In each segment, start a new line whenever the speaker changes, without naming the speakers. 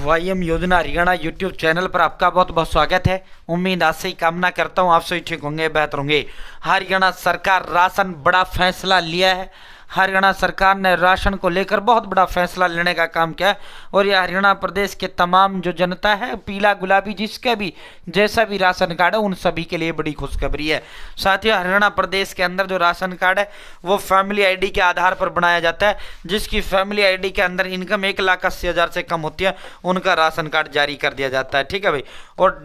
वाईएम योजना Haryana YouTube channel पर आपका बहुत बहुत स्वागत है। उम्मीद आज से ही कामना करता हूँ आप सभी ठीक होंगे, बेहतर होंगे। हरियाणा सरकार राशन बड़ा फैसला लिया है। हरियाणा सरकार ने राशन को लेकर बहुत बड़ा फैसला लेने का काम किया और यह हरियाणा प्रदेश के तमाम जो जनता है, पीला गुलाबी जिसका भी जैसा भी राशन कार्ड है, उन सभी के लिए बड़ी खुशखबरी है। साथ ही हरियाणा प्रदेश के अंदर जो राशन कार्ड है वो फैमिली आईडी के आधार पर बनाया जाता है। जिसकी फैमिली आईडी के अंदर इनकम 1,80,000 से कम होती है उनका राशन कार्ड जारी कर दिया जाता है। ठीक है भाई। और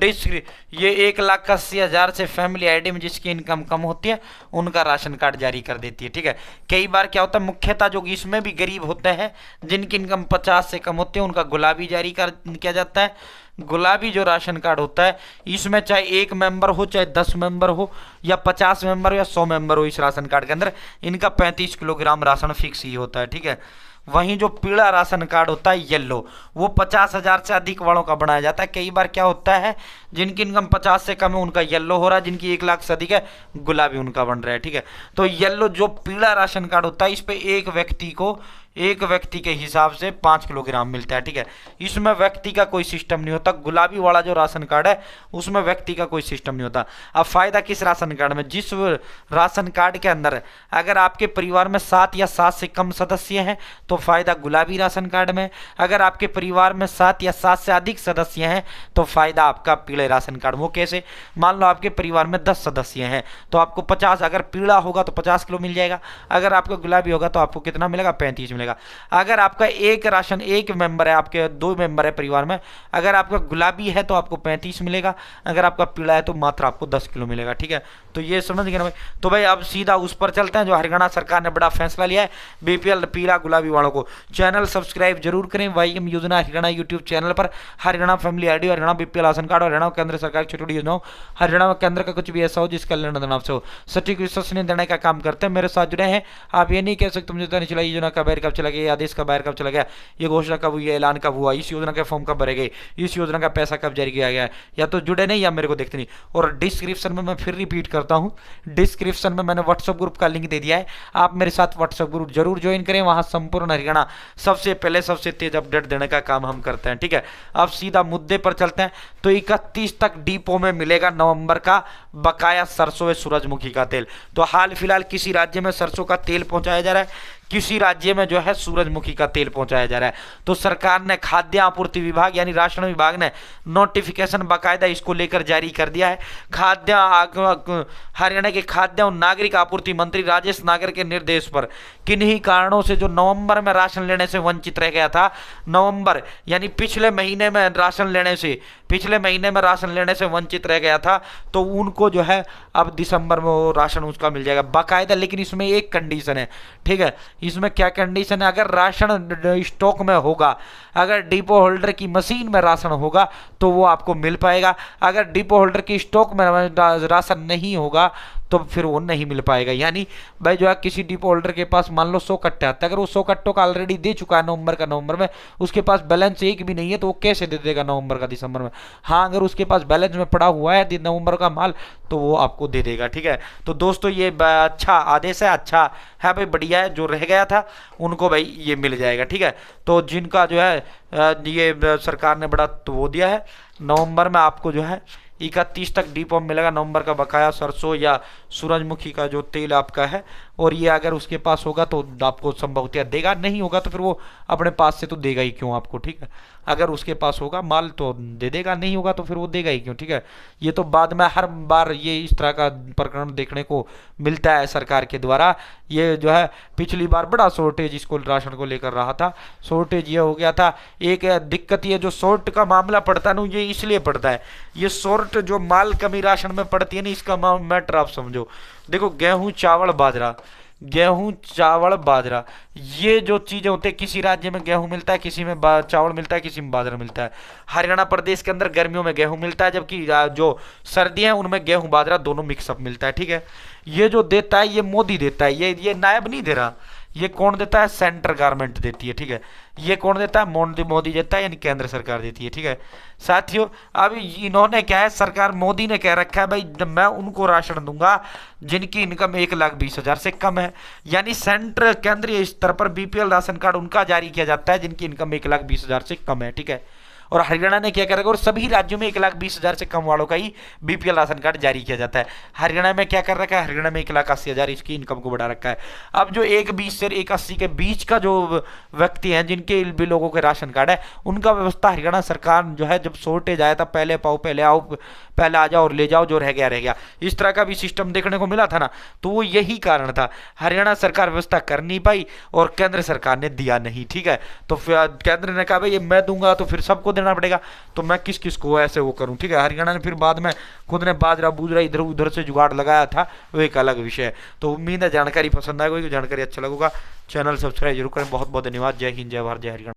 ये 1,80,000 से फैमिली आईडी में जिसकी इनकम कम होती है उनका राशन कार्ड जारी कर देती है। ठीक है। कई बार क्या होता है, मुख्यतः जो इसमें भी गरीब होते हैं जिनकी इनकम 50 से कम होती है उनका गुलाबी जारी कर किया जाता है। गुलाबी जो राशन कार्ड होता है इसमें चाहे 1 मेंबर हो, चाहे 10 मेंबर हो, या 50 मेंबर हो, या 100 मेंबर हो, इस राशन कार्ड के अंदर इनका 35 किलोग्राम राशन फिक्स ही होता है। ठीक है। वहीं जो पीला राशन कार्ड होता है येलो, वो 50,000 से अधिक वालों का बनाया जाता है। कई बार क्या होता है, जिनकी इनकम 50 से कम है उनका येलो हो रहा है, जिनकी 1 लाख से अधिक है गुलाबी उनका बन रहा है। ठीक है। तो येलो जो पीला राशन कार्ड होता है इस पे एक व्यक्ति के हिसाब से 5 किलोग्राम मिलता है। ठीक है। इसमें व्यक्ति का कोई सिस्टम नहीं होता। गुलाबी वाला जो राशन कार्ड है उसमें व्यक्ति का कोई सिस्टम नहीं होता। अब फायदा किस राशन कार्ड में, जिस राशन कार्ड के अंदर अगर आपके परिवार में 7 या 7 से कम सदस्य हैं तो फायदा गुलाबी राशन कार्ड में। अगर आपके परिवार में 7 या 7 से अधिक सदस्य हैं तो फायदा आपका पीले राशन कार्ड। वो कैसे, मान लो आपके परिवार में 10 सदस्य हैं तो आपको 50, अगर पीला होगा तो 50 किलो मिल जाएगा। अगर आपका गुलाबी होगा तो आपको कितना मिलेगा, 35 मिलेगा। अगर आपका एक मेंबर है, आपके 2 मेंबर है परिवार में, अगर आपका गुलाबी है तो आपको 35 मिलेगा, अगर आपका पीला है तो मात्र आपको 10 किलो मिलेगा। ठीक है। तो ये समझ गए ना भाई। तो भाई अब सीधा उस पर चलते हैं जो हरियाणा सरकार ने बड़ा फैसला लिया है बीपीएल पीला गुलाबी वालों को। चैनल सब्सक्राइब जरूर करें। वाईएम योजना हरियाणा यूट्यूब चैनल पर Haryana family ID, Haryana BPL ration card और हरियाणा केंद्र सरकार की छोटी योजना, हरियाणा केंद्र का कुछ भी ऐसा हो जिसका लेना देना आपसे हो, सटीक विश्वसनीय देने का काम करते हैं। मेरे साथ जुड़े हैं। आप ये नहीं कह सकते मुझे पता नहीं चला योजना का बाहर कब चला गया, आदेश का बाहर कब चला गया, ये घोषणा कब हुई, ऐलान कब हुआ, इस योजना के फॉर्म कब भरे गए, इस योजना का पैसा कब जारी किया गया। या तो जुड़े नहीं या मेरे को देखते नहीं। और डिस्क्रिप्शन में मैं फिर रिपीट करता हूं, डिस्क्रिप्शन में मैंने व्हाट्सएप ग्रुप का लिंक दे दिया है। आप मेरे साथ व्हाट्सएप ग्रुप जरूर ज्वाइन करें। वहां संपूर्ण हरियाणा सबसे पहले सबसे तेज अपडेट देने का काम हम करते हैं। ठीक है। अब सीधा मुद्दे पर चलते हैं। तो 31 तक डिपो में मिलेगा नवंबर का बकाया सरसों व सूरजमुखी का तेल। तो हाल फिलहाल किसी राज्य में सरसों का तेल पहुंचाया जा रहा है, किसी राज्य में जो है सूरजमुखी का तेल पहुंचाया जा रहा है। तो सरकार ने खाद्य आपूर्ति विभाग यानी राशन विभाग ने नोटिफिकेशन बाकायदा इसको लेकर जारी कर दिया है। हरियाणा के खाद्य और नागरिक आपूर्ति मंत्री राजेश नागर के निर्देश पर किन्हीं कारणों से जो नवंबर में राशन लेने से वंचित रह गया था, नवंबर यानी पिछले महीने में राशन लेने से वंचित रह गया था, तो उनको जो है अब दिसंबर में वो राशन उसका मिल जाएगा बाकायदा। लेकिन इसमें एक कंडीशन है। ठीक है। इसमें क्या कंडीशन है, अगर राशन स्टॉक में होगा, अगर डिपो होल्डर की मशीन में राशन होगा तो वो आपको मिल पाएगा। अगर डिपो होल्डर की स्टॉक में राशन नहीं होगा तो फिर वो नहीं मिल पाएगा। यानी भाई जो है किसी डिपो होल्डर के पास मान लो 100 कट्टे आते हैं, अगर वो 100 कट्टों का ऑलरेडी दे चुका है नवंबर में, उसके पास बैलेंस एक भी नहीं है तो वो कैसे दे देगा नवंबर का दिसंबर में। हाँ, अगर उसके पास बैलेंस में पड़ा हुआ है नवंबर का माल तो वो आपको दे देगा। ठीक है। तो दोस्तों ये अच्छा आदेश है, अच्छा है भाई, बढ़िया है। जो रह गया था उनको भाई ये मिल जाएगा। ठीक है। तो जिनका जो है ये सरकार ने बड़ा तो वो दिया है, नवंबर में आपको जो है 31 तक डिपो में मिलेगा नवंबर का बकाया सरसों या सूरजमुखी का जो तेल आपका है। और ये अगर उसके पास होगा तो आपको संभवतः देगा, नहीं होगा तो फिर वो अपने पास से तो देगा ही क्यों आपको। ठीक है। अगर उसके पास होगा माल तो दे देगा, नहीं होगा तो फिर वो देगा ही क्यों। ठीक है। ये तो बाद में हर बार ये इस तरह का प्रकरण देखने को मिलता है सरकार के द्वारा। ये जो है पिछली बार बड़ा शॉर्टेज इसको राशन को लेकर रहा था, शॉर्टेज ये हो गया था। एक दिक्कत ये जो शॉर्ट का मामला पड़ता है ना, ये इसलिए पड़ता है, ये शॉर्ट जो माल कमी राशन में पड़ती है ना, इसका मैटर आप समझो। देखो गेहूं चावल बाजरा ये जो चीजें होती है, किसी राज्य में गेहूं मिलता है, किसी में चावल मिलता है, किसी में बाजरा मिलता है। हरियाणा प्रदेश के अंदर गर्मियों में गेहूं मिलता है, जबकि जो सर्दियां हैं उनमें गेहूं बाजरा दोनों मिक्सअप मिलता है। ठीक है। ये जो देता है ये मोदी देता है, ये नायब नहीं दे रहा। ये कौन देता है, सेंट्रल गवर्नमेंट देती है। ठीक है। ये कौन देता है, मोदी देता है, यानी केंद्र सरकार देती है। ठीक है साथियों। अब इन्होंने क्या है, सरकार मोदी ने कह रखा है भाई मैं उनको राशन दूंगा जिनकी इनकम 1,20,000 से कम है। यानी सेंट्रल केंद्रीय स्तर पर बीपीएल राशन कार्ड उनका जारी किया जाता है जिनकी इनकम 1,20,000 से कम है। ठीक है। और हरियाणा ने क्या करेगा, और सभी राज्यों में 1,20,000 से कम वालों का ही बीपीएल राशन कार्ड जारी किया जाता है। हरियाणा में क्या कर रखा है, हरियाणा में 1,80,000 इसकी इनकम को बढ़ा रखा है। अब जो 1,20 से 1,80 के बीच का जो व्यक्ति हैं जिनके भी लोगों के राशन कार्ड है, उनका व्यवस्था हरियाणा सरकार जो है, जब शॉर्टेज आया था, पहले पाओ पहले आओ, पहले आ जाओ और ले जाओ, जो रह गया रह गया, इस तरह का भी सिस्टम देखने को मिला था ना। तो वो यही कारण था, हरियाणा सरकार व्यवस्था कर नहीं पाई और केंद्र सरकार ने दिया नहीं। ठीक है, तो फिर केंद्र ने कहा भाई ये मैं दूंगा तो फिर सबको देना पड़ेगा, तो मैं किस किस को ऐसे वो करूं। ठीक है, हरियाणा ने फिर बाद में खुद ने बाजरा बूजरा इधर उधर से जुगाड़ लगाया था, वो एक अलग विषय है। तो उम्मीद है जानकारी पसंद आएगी, जानकारी अच्छा लगेगा, चैनल सब्सक्राइब जरूर करें। बहुत बहुत धन्यवाद। जय हिंद, जय भारत, जय हरियाणा।